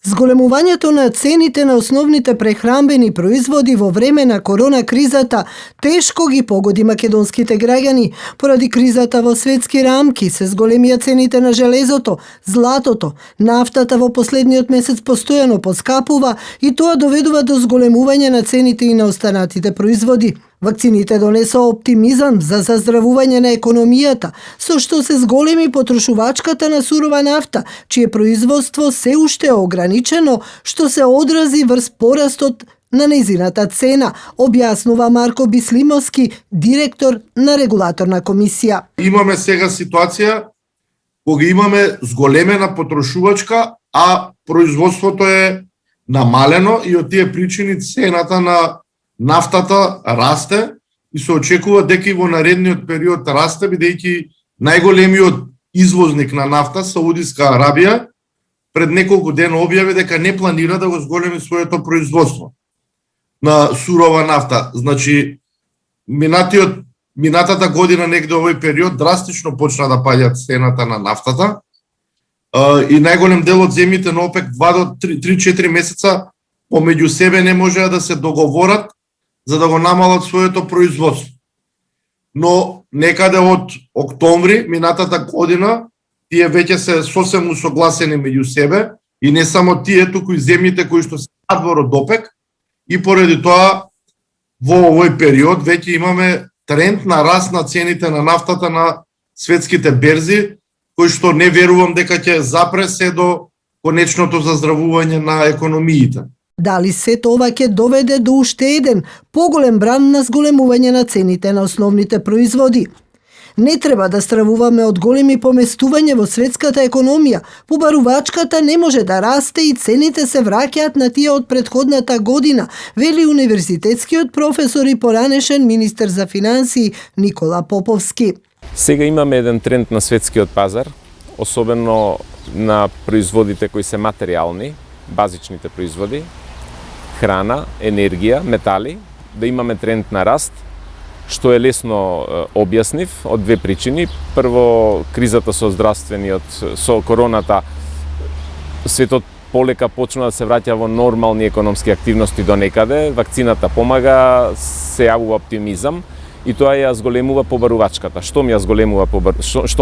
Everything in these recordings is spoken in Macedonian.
Зголемувањето на цените на основните прехранбени производи во време на корона кризата тешко ги погоди македонските граѓани. Поради кризата во светски рамки се зголемија цените на железото, златото, нафтата во последниот месец постојано поскапува и тоа доведува до зголемување на цените и на останатите производи. Вакцините донесоа оптимизам за заздравување на економијата, со што се зголеми потрошувачката на сурова нафта, чие производство се уште е ограничено, што се одрази врз порастот на нејзината цена, објаснува Марко Бислимовски, директор на регулаторна комисија. Имаме сега ситуација кога имаме зголемена потрошувачка, а производството е намалено и од тие причини цената на нафтата расте и се очекува дека и во наредниот период расте, бидејќи најголемиот извозник на нафта, Саудиска Арабија, пред неколку дена објави дека не планира да го зголеми своето производство на сурова нафта. Значи, минатата година некаде овој период драстично почна да паѓа цената на нафтата и најголем дел од земјите на ОПЕК 2 до 3-4 месеца помеѓу себе не можеа да се договорат за да го намалат своето производство. Но некаде од октомври минатата година тие веќе се сосем усогласени меѓу себе и не само тие, туку и земјите кои што се надвор од ОПЕК и поради тоа во овој период веќе имаме тренд на раст на цените на нафтата на светските берзи, кој што не верувам дека ќе запре се до конечното заздравување на економиите. Дали сето ова ќе доведе до уште еден поголем бран на зголемување на цените на основните производи? Не треба да стравуваме од големи поместувања во светската економија. Побарувачката не може да расте и цените се враќаат на тие од претходната година, вели универзитетскиот професор и поранешен министер за финансии Никола Поповски. Сега имаме еден тренд на светскиот пазар, особено на производите кои се материјални, базичните производи, храна, енергија, метали, да имаме тренд на раст, што е лесно објаснив од две причини. Прво, кризата со со короната, светот полека почна да се враќа во нормални економски активности до некаде, вакцината помага, се јавува оптимизам и тоа ја зголемува побарувачката. Штом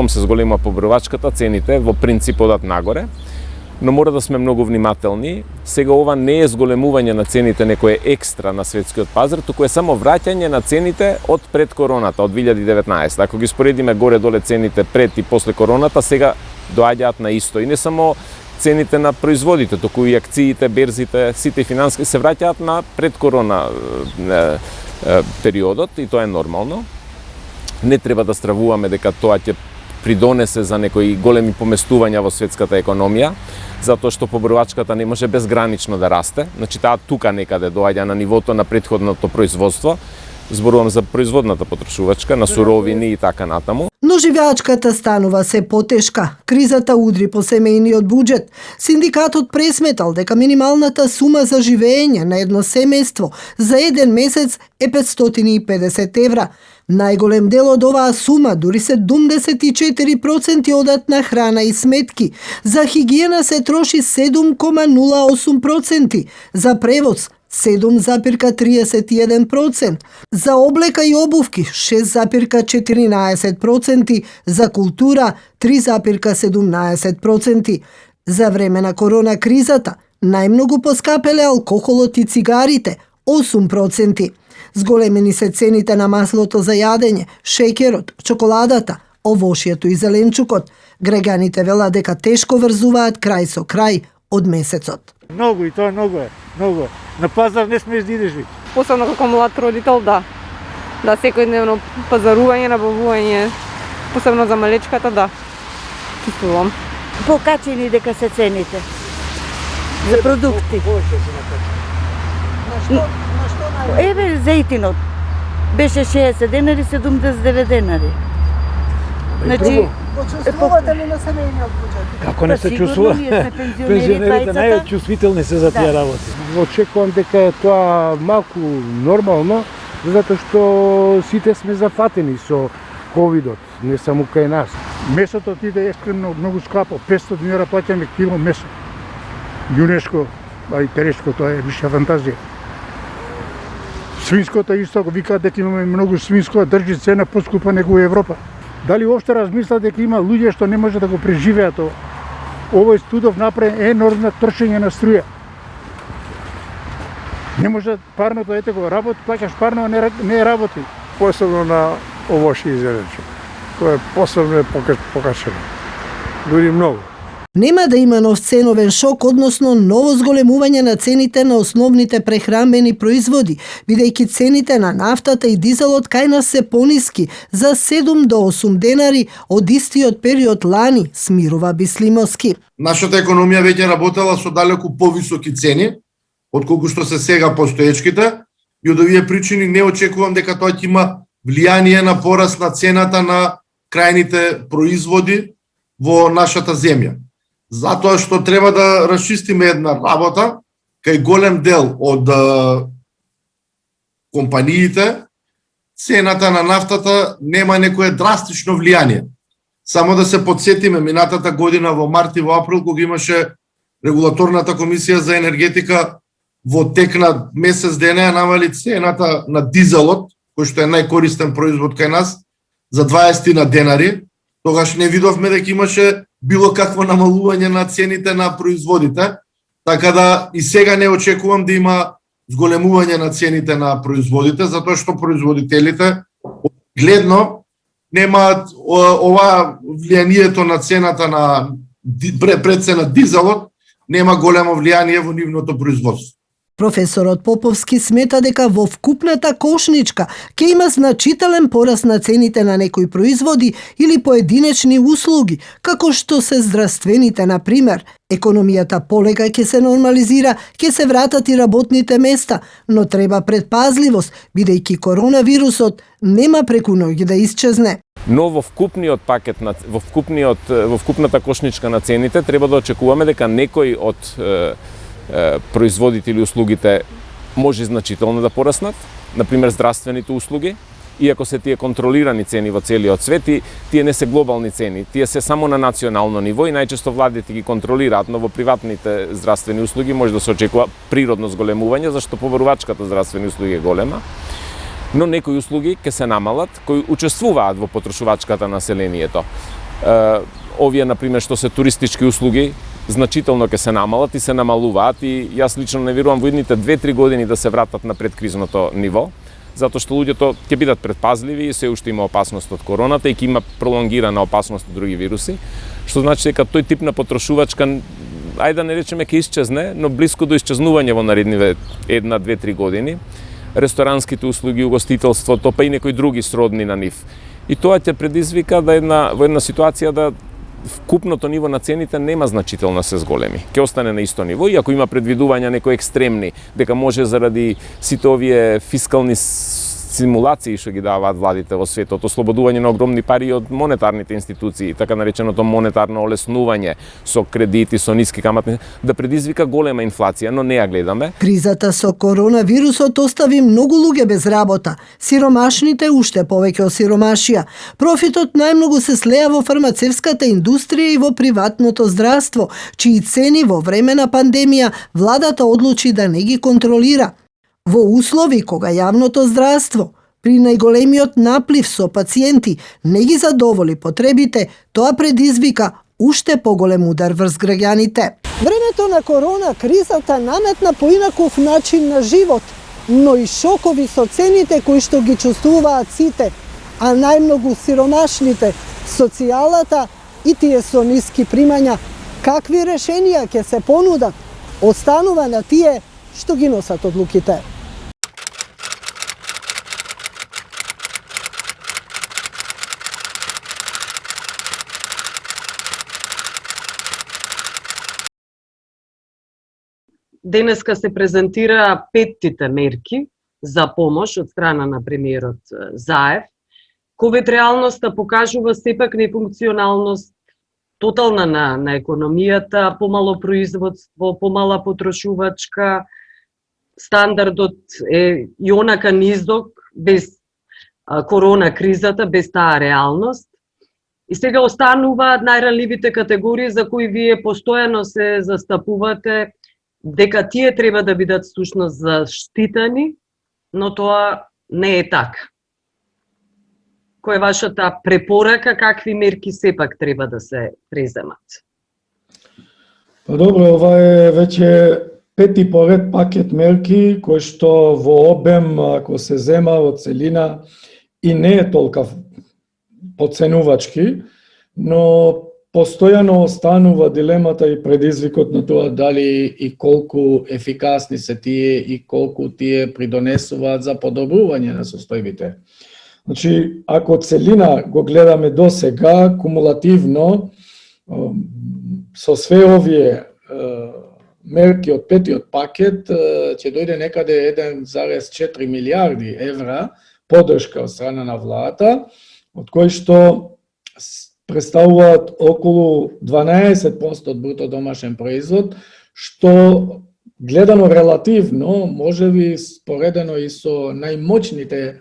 се зголемува побарувачката, цените во принцип одат нагоре. Но мора да сме многу внимателни. Сега ова не е зголемување на цените некое екстра на светскиот пазар, туку е само враќање на цените од пред короната, од 2019. Ако ги споредиме горе-доле цените пред и после короната, сега доаѓаат на исто. И не само цените на производите, туку и акциите, берзите, сите финански се враќаат на пред корона периодот и тоа е нормално. Не треба да стравуваме дека тоа ќе придонесе за некои големи поместувања во светската економија, затоа што побарувачката не може безгранично да расте. Значи таа тука некаде доаѓа на нивото на претходното производство. Зборувам за производната потрошувачка, на суровини и така натаму. Но живеачката станува се потешка. Кризата удри по семејниот буџет. Синдикатот пресметал дека минималната сума за живење на едно семејство за еден месец е 550 евра. Најголем дел од оваа сума, дури 74% одат на храна и сметки. За хигиена се троши 7,08%, за превоз 7,31%, за облека и обувки 6,14%, за култура 3,17%. За време на корона кризата најмногу поскапеле алкохолот и цигарите 8%. Зголемени се цените на маслото за јадење, шеќерот, чоколадата, овошјето и зеленчукот. Граѓаните велат дека тешко врзуваат крај со крај од месецот. Многу и тоа многу е. На пазар не смееш да идеш веќе. Посебно како млад родител, да. Да, секојдневно пазарување, набавување, посебно за малечката, да. Чувствувам. Покачени дека се цените за продукти. Еве зејтинот беше 60 денари, 79 денари. Значи, Почувствувате ли на семејниот буџет? Како не се чувствува? Пензионерите најчувствителни се за тие работи. Очекувам дека тоа малку нормално, затоа што сите сме зафатени со ковидот, не само кај нас. Месото иде ескрено многу скапо, 500 dinara плаќаме кило месо. јунешко, а и терешко, тоа е виша фантазија. Свинското исто, ако викаат дека имаме многу свинско, држи цена поскупа него Европа. Дали уопште размислат дека има луѓе што не може да го преживеат ова? Овој студов направи енормно трошење на струја. Не може парното, ете го работи, плаќаш парно, а не работи. Посебно на овошје и зеленче. Тоа е посебно покачено. Дури многу. Нема да има нов ценовен шок, односно ново зголемување на цените на основните прехранбени производи, бидејќи цените на нафтата и дизелот кај нас се пониски за 7 до 8 денари од истиот период лани, смирува Бислимовски. Нашата економија веќе работела со далеку повисоки цени, отколку што се сега постоечките, и од овие причини не очекувам дека тоа ќе има влијание на пораст на цената на крајните производи во нашата земја. Затоа што треба да расчистиме една работа, кај голем дел од компаниите, цената на нафтата нема некое драстично влијание. Само да се подсетиме, минатата година во март и во април, кога имаше регулаторната комисија за енергетика, во тек на месец дена ја намали цената на дизелот, кој што е најкористен производ кај нас, за 20 на денари. Тогаш не видовме дека имаше било какво намалување на цените на производите, така да и сега не очекувам да има зголемување на цените на производите, затоа што производителите гледно немаат ова влијанието на цената на прецена дизелот, нема големо влијание во нивното производство. Професорот Поповски смета дека во вкупната кошничка ќе има значителен пораст на цените на некои производи или поединечни услуги, како што се здравствените, на пример. Економијата полека ќе се нормализира, ќе се вратат и работните места, но треба предпазливост, бидејќи коронавирусот нема преку ноќ да исчезне. Но во вкупниот пакет во вкупната кошничка на цените треба да очекуваме дека некои од производите или услугите може значително да пораснат, например здравствените услуги, иако се тие контролирани цени во целиот свет, тие не се глобални цени, тие се само на национално ниво и најчесто владите ги контролираат, но во приватните здравствени услуги може да се очекува природно зголемување, зашто побарувачката здравствени услуги е голема, но некои услуги ќе се намалат кои учествуваат во потрошувачката населението. Овие, например, што се туристички услуги, значително ќе се намалат и се намалуваат и јас лично не верувам во идните 2-3 години да се вратат на предкризното ниво, затоа што луѓето ќе бидат предпазливи и се уште има опасност од короната и ќе има пролонгирана опасност од други вируси, што значи дека тој тип на потрошувачка, ајде да не речеме ќе исчезне, но блиску до исчезнување во наредниве 1-2-3 години. Ресторанските услуги, угостителството, па и некои други сродни на нив. И тоа ќе предизвика да во една ситуација да вкупното ниво на цените нема значително се зголеми. Ќе остане на исто ниво, и ако има предвидувања некои екстремни, дека може заради сите овие фискални симулации што ги даваат владите во светот, ослободување на огромни пари од монетарните институции, така нареченото монетарно олеснување со кредити, со ниски каматни, да предизвика голема инфлација, но не ја гледаме. Кризата со коронавирусот остави многу луѓе без работа. Сиромашните уште повеќе осиромашија. Профитот најмногу се слеа во фармацевската индустрија и во приватното здравство, чии цени во време на пандемија владата одлучи да не ги контролира. Во услови кога јавното здравство при најголемиот наплив со пациенти не ги задоволи потребите, тоа предизвика уште поголем удар врз граѓаните. Времето на корона кризата наметна поинаков начин на живот, но и шокови со цените кои што ги чувствуваат сите, а најмногу сиромашните, социјалата и тие со ниски примања. Какви решенија ќе се понудат? Останува на тие што ги носат одлуките. Денеска се презентира петтите мерки за помош од страна на премиерот Заев. Ковид реалноста покажува сепак нефункционалност тотална на економијата, помало производство, помала потрошувачка, стандардот е и онака низдок без корона кризата, без таа реалност. И сега остануваат најранливите категории за кои вие постојано се застапувате, дека тие треба да бидат всушност заштитени, но тоа не е така. Која е вашата препорака, какви мерки сепак треба да се преземат? Па добро, ова е веќе пети поред пакет мерки кој што во обем, ако се зема од целина, и не е толка подценувачки, но постојано останува дилемата и предизвикот на тоа дали и колку ефикасни се тие и колку тие придонесуваат за подобрување на состојбите. Значи, ако целина го гледаме до сега, кумулативно, со све овие мерки од петиот пакет, ќе дојде некаде 1,4 милиарди евра поддршка од страна на владата, од кои што представуваат околу 12% од бруто домашен производ, што гледано релативно, можеби споредено и со најмоćните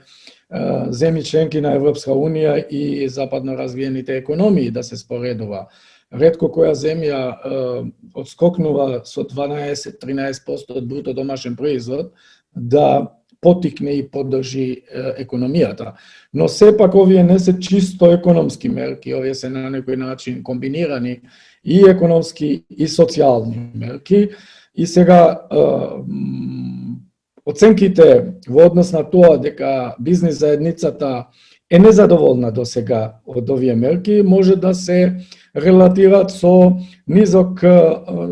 земји членки на Европска унија и западно развиените економии да се споредува. Ретко која земја одскокнува со 12-13% од бруто домашен производ да потикне и поддржи економијата. Но сепак овие не се чисто економски мерки, овие се на некој начин комбинирани и економски и социјални мерки. И сега оценките во однос на тоа дека бизнис заедницата е незадоволна до сега од овие мерки, може да се релатират со низок,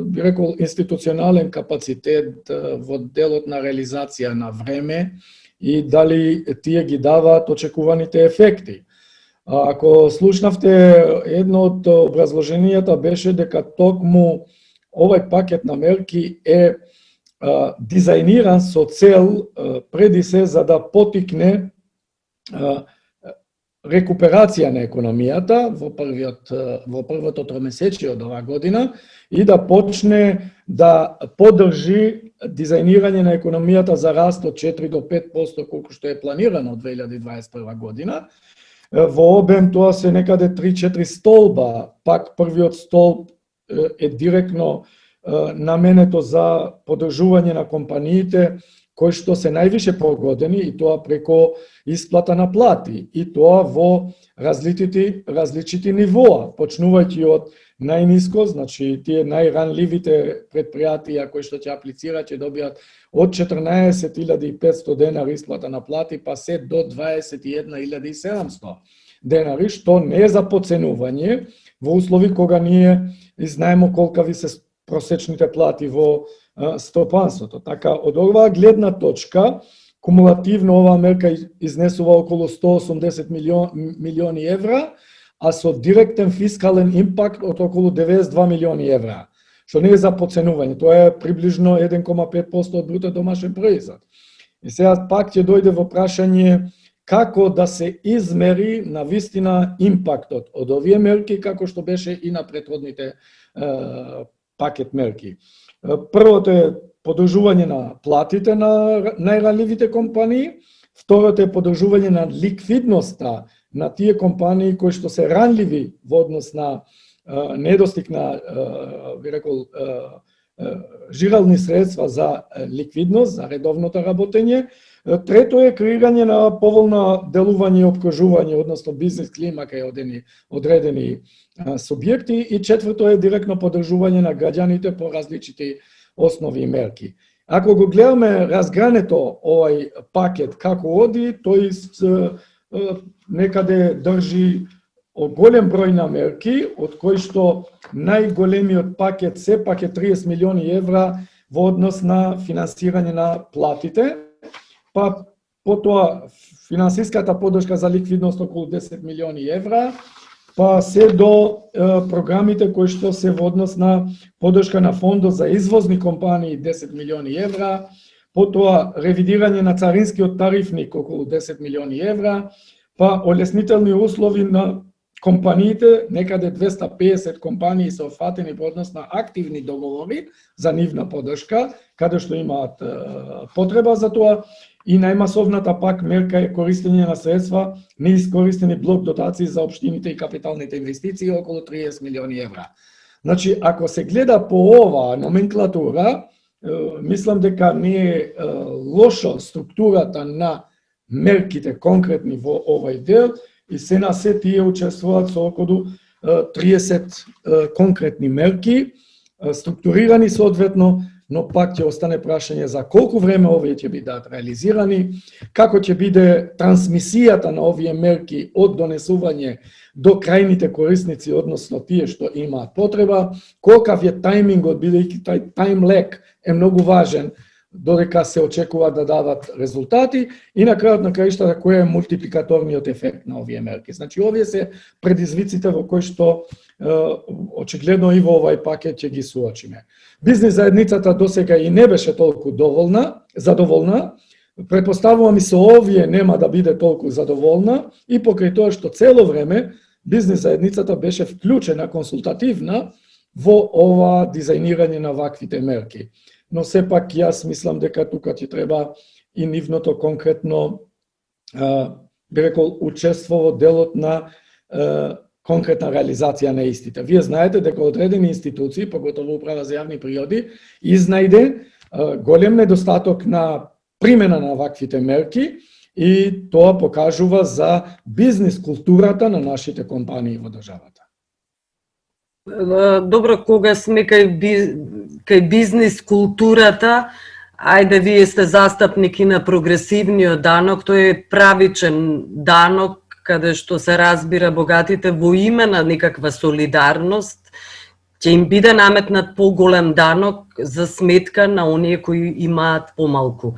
би рекол, институционален капацитет во делот на реализација на време и дали тие ги даваат очекуваните ефекти. Ако слушнавте, едно од образложенијата беше дека токму овој пакет на мерки е дизајниран со цел преди се за да потикне рекуперација на економијата во првото тромесечие од оваа година и да почне да поддржи дизајнирање на економијата за раст од 4 до 5% колку што е планирано од 2021 година. Во обем тоа се некаде 3-4 столба, пак првиот столб е директно наменето за поддржување на компаниите кои што се највише погодени и тоа преко исплата на плати и тоа во различити нивоа, почнувајќи од најниско, значи тие најранливите предпријатија кои што ќе аплицираат ќе добијат од 14.500 денари исплата на плати па се до 21.700 денари, што не е за подценување во услови кога ние знаеме колкави се просечните плати во стопанството. Така, од оваа гледна точка, кумулативно оваа мерка изнесува околу 180 милиони евра, а со директен фискален импакт од околу 92 милиони евра, што не е за подценување, тоа е приближно 1,5% од бруто домашен производ. И сега пак ќе дојде во прашање како да се измери на вистина импактот од овие мерки, како што беше и на претходните пакет мерки. Првото е поддржување на платите на најранливите компании, второто е поддржување на ликвидноста на тие компании кои што се ранливи во однос на недостиг на, би рекол, жирални средства за ликвидност, за редовното работење. Трето е креирање на поволно делување и опкружување, односно бизнес клима кај одредени субјекти. И четврто е директно поддржување на граѓаните по различити основи и мерки. Ако го гледаме разгрането овој пакет како оди, тој некаде држи голем број на мерки, од кои што најголемиот пакет сепак е 30 милиони евра во однос на финансирање на платите, па потоа финансиската поддршка за ликвидност околу 10 милиони евра, па се до програмите кои што се во однос на поддршка на фондот за извозни компании 10 милиони евра, потоа ревидирање на царинскиот тарифник околу 10 милиони евра, па олеснителни услови на компаниите, некаде 250 компании се офатени во однос на активни договори за нивна поддршка, каде што имаат потреба за тоа. И најмасовната пак мерка е користење на средства неискористени блок дотации за општините и капиталните инвестиции околу 30 милиони евра. Значи, ако се гледа по оваа номенклатура, мислам дека не е лошо структурата на мерките конкретни во овој дел и се на се тие учествуваат со околу 30 конкретни мерки, структурирани соодветно, но пак ќе остане прашање за колку време овие ќе бидат реализирани, како ќе биде трансмисијата на овие мерки од донесување до крајните корисници, односно тие што имаат потреба, колкав е тајмингот, бидејќи тај тајм лек е многу важен, додека се очекува да дадат резултати и на крајот на краиштата кој е мултипликаторниот ефект на овие мерки. Значи, овие се предизвиците во кои што очигледно и во овај пакет ќе ги суочиме. Бизнес заедницата досега и не беше толку задоволна, претпоставувам и со овие нема да биде толку задоволна и покрај тоа што цело време бизнес заедницата беше вклучена консултативна во ова дизајнирање на ваквите мерки. Но сепак јас мислам дека тука ќе треба и нивното конкретно би рекол учество во делот на конкретна реализација на истите. Вие знаете дека одредени институции, поготово Управа за јавни природи, изнајде голем недостаток на примена на ваквите мерки и тоа покажува за бизнес културата на нашите компании во државата. Добро, кога сме кај бизнес културата, ајде вие сте застапники на прогресивниот данок, тој е правичен данок каде што се разбира богатите во име на некаква солидарност, ќе им биде наметнат поголем данок за сметка на оние кои имаат помалку.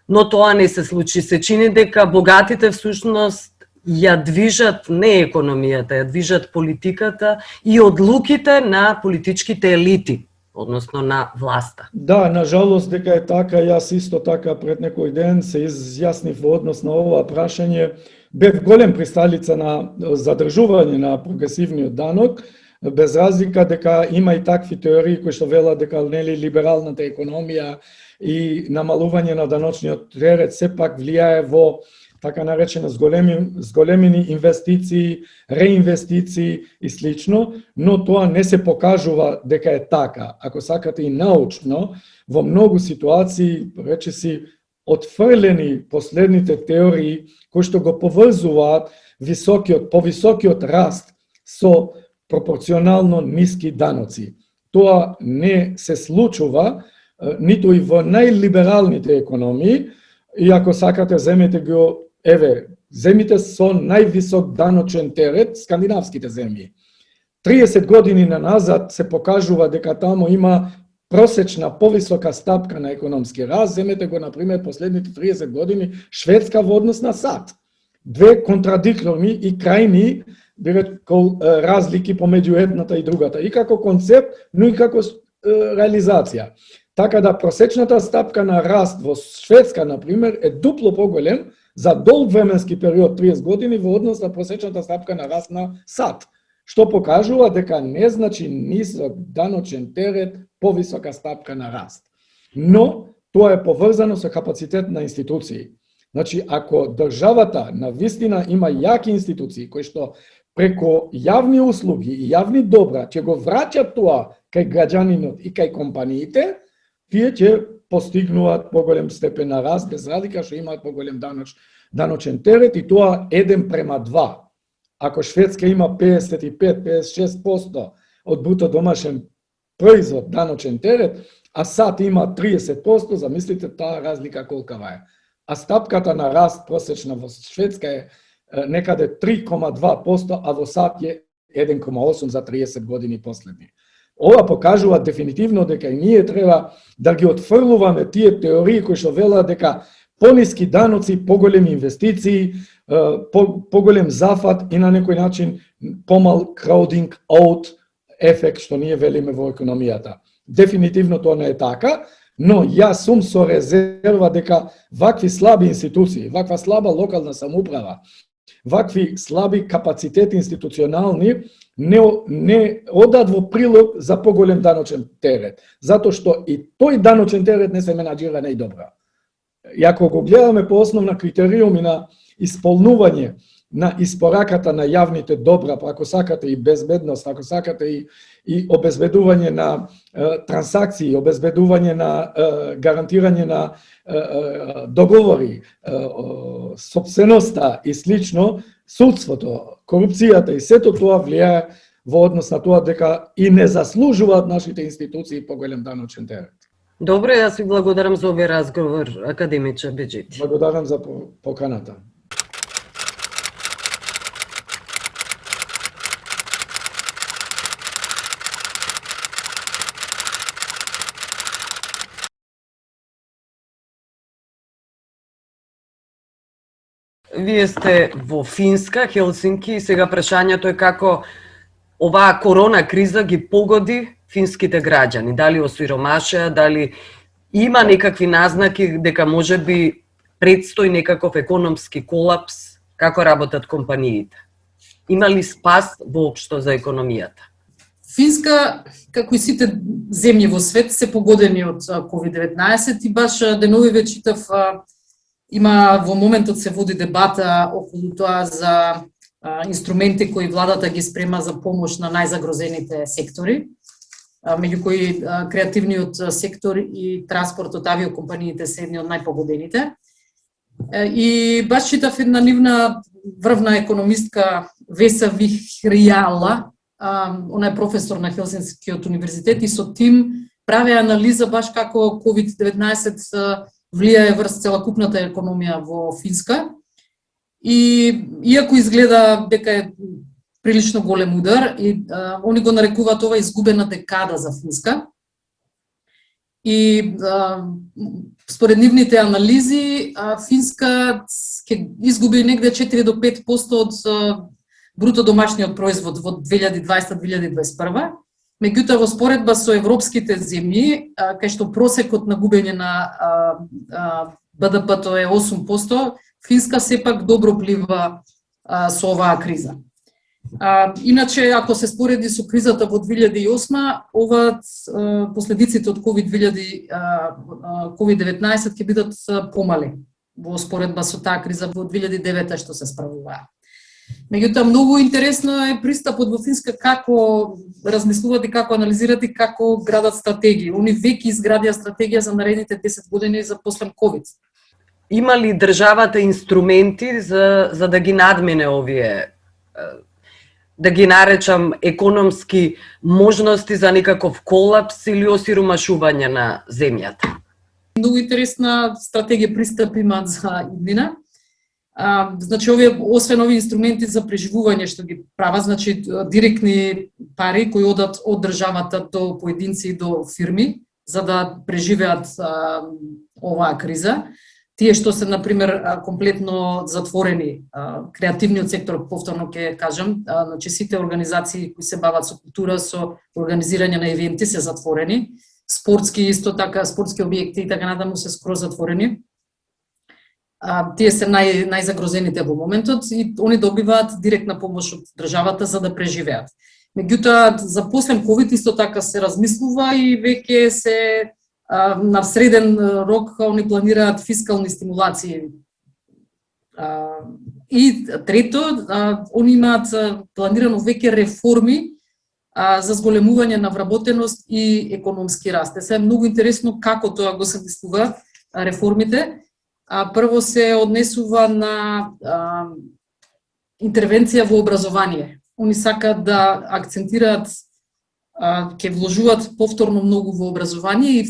Но тоа не се случи. Се чини дека богатите всушност ја движат не економијата, ја движат политиката и одлуките на политичките елити, односно на власта. Да, на жалост дека е така, јас исто така пред некој ден се изјаснив во однос на ова прашање. Бев голем присталица на задржување на прогресивниот данок, без разлика дека има и такви теории кои што велат дека нели либералната економија и намалување на даночниот терет сепак влијае во така наречено зголемени инвестиции, реинвестиции и слично, но тоа не се покажува дека е така. Ако сакате и научно, во многу ситуации, речиси, отфрлени последните теории кои што го поврзуваат повисокиот раст со пропорционално ниски даноци. Тоа не се случува ниту и во најлибералните економии, и ако сакате земете го, земите со највисок даночен терет, скандинавските земји. 30 години назад се покажува дека таму има просечна повисока стапка на економски раст, земете го, например, последните 30 години Шведска во однос на САД. Две контрадикторни и крајни разлики помеѓу едната и другата, и како концепт, но и како реализација. Така да просечната стапка на раст во Шведска, например, е дупло поголем за долг временски период 30 години во однос на просечната стапка на раст на САД, што покажува дека не значи нисок даночен терет повисока стапка на раст. Но тоа е поврзано со капацитет на институции. Значи, ако државата на вистина има јаки институции кои што преку јавни услуги и јавни добра ќе го враќат тоа кај граѓанинот и кај компаниите, тие ќе постигнуваат поголем степен на раст, без разлика што имаат поголем даночен терет, и тоа 1:2. Ако Шведска има 55-56% од бруто домашен производ даночен терет, а САД има 30%, замислите таа разлика колкава е. А стапката на раст просечна во Шведска е некаде 3,2%, а во САД е 1,8% за 30 години последни. Ова покажува дефинитивно дека и ние треба да ги отфрлуваме тие теории кои што велат дека пониски даноци, поголеми инвестиции, поголем зафат и на некој начин помал crowding out ефект што ние велиме во економијата. Дефинитивно тоа не е така, но јас сум со резерва дека вакви слаби институции, ваква слаба локална самоуправа, вакви слаби капацитети институционални не одат во прилог за поголем даночен терет, затоа што и тој даночен терет не се менаџира најдобро. И ако го гледаме по основна критериуми на исполнување на испораката на јавните добра, па ако сакате и безбедност, ако сакате и обезбедување на трансакции, обезбедување на гарантирање на договори, собственоста и слично, судството, корупцијата и сето тоа влијае во однос на тоа дека и не заслужуваат нашите институции поголем даночен терет. Добро, јас ви благодарам за овој разговор, академиче Беџити. Благодарам за поканата. Вие сте во Финска, Хелсинки, и сега прашањето е како оваа корона криза ги погоди финските граѓани. Дали осиромашеа, дали има некакви назнаки дека можеби предстои некаков економски колапс, како работат компаниите? Има ли спас воопшто за економијата? Финска, како и сите земји во свет, се погодени од COVID-19 и баш деновиве читав, има во моментот се води дебата околу тоа за инструменти кои владата ги спрема за помош на најзагрозените сектори, меѓу кои креативниот сектор и транспортот, авиокомпаниите се едни од најпогодените. И баш читав една нивна врвна економистка Веса Вихријала, она е професор на Хелсинскиот универзитет и со тим прави анализа баш како COVID-19 влијае врз целокупната економија во Финска. И иако изгледа дека е прилично голем удар, и они го нарекуваат ова изгубена декада за Финска. И според нивните анализи, Финска ќе изгуби негде 4 до 5% од бруто домашниот производ во 2020-2021. Меѓутоа, во споредба со европските земји, кај што просекот на губење на БДП-то е 8%, Финска сепак добро плива со оваа криза. Иначе, ако се спореди со кризата во 2008, последиците од COVID-19 ќе бидат помали во споредба со таа криза во 2009 што се справуваа. Меѓутоа, многу интересно е пристапот во Финска, како размислуваат и како анализираат и како градат стратегии. Они веќе изградија стратегија за наредните 10 години за после COVID. Има ли државата инструменти за да ги надмине овие, да ги наречам, економски можности за некаков колапс или осиромашување на земјата? Многу интересна стратегија пристап имаат за иднина. Значи, овие, освен овие инструменти за преживување што ги прават, значи директни пари кои одат од државата до поединци и до фирми за да преживеат оваа криза. Тие што се, например, комплетно затворени, креативниот сектор, повторно ќе кажам, значи сите организации кои се бават со култура, со организирање на евенти се затворени, спортски исто така, спортски објекти и така натаму се скроз затворени. Тие се најзагрозените во моментот и они добиваат директна помош од државата за да преживеат. Меѓутоа, за после COVID исто така се размислува и веќе се на среден рок они планираат фискални стимулации. И трето, они имаат планирано веќе реформи за зголемување на вработеност и економски раст. Се е многу интересно како тоа го замислува реформите. Прво се однесува на интервенција во образование. Они сакаат да акцентираат, ќе вложуваат повторно многу во образование и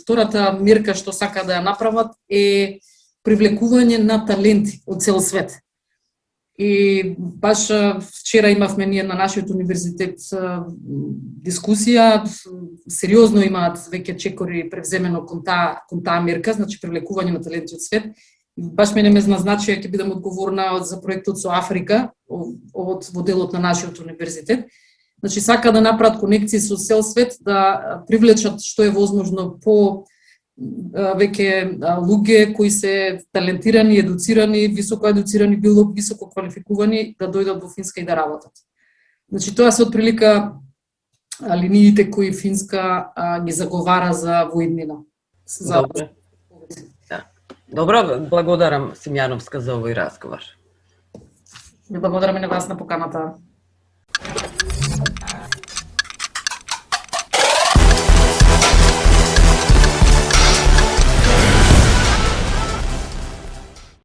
втората мерка што сака да ја направат е привлекување на таленти од цел свет. И баш вчера имавме ние на нашиот универзитет дискусија, сериозно имаат веќе чекори превземено кон таа мерка, значи привлекување на таленти од свет. Баш мене ме назначија ќе бидам одговорна за проектот со Африка, во делот на нашиот универзитет. Значи сака да направат конекции со цел свет, да привлечат што е возможно по веќе луѓе кои се талентирани, едуцирани, високо едуцирани, било високо квалификувани да дојдат во Финска и да работат. Значи тоа се отприлика линиите кои Финска ги заговара за воиднина. Добро, благодарам Симјановска за овој разговор. Ви благодараме на вас на поканата.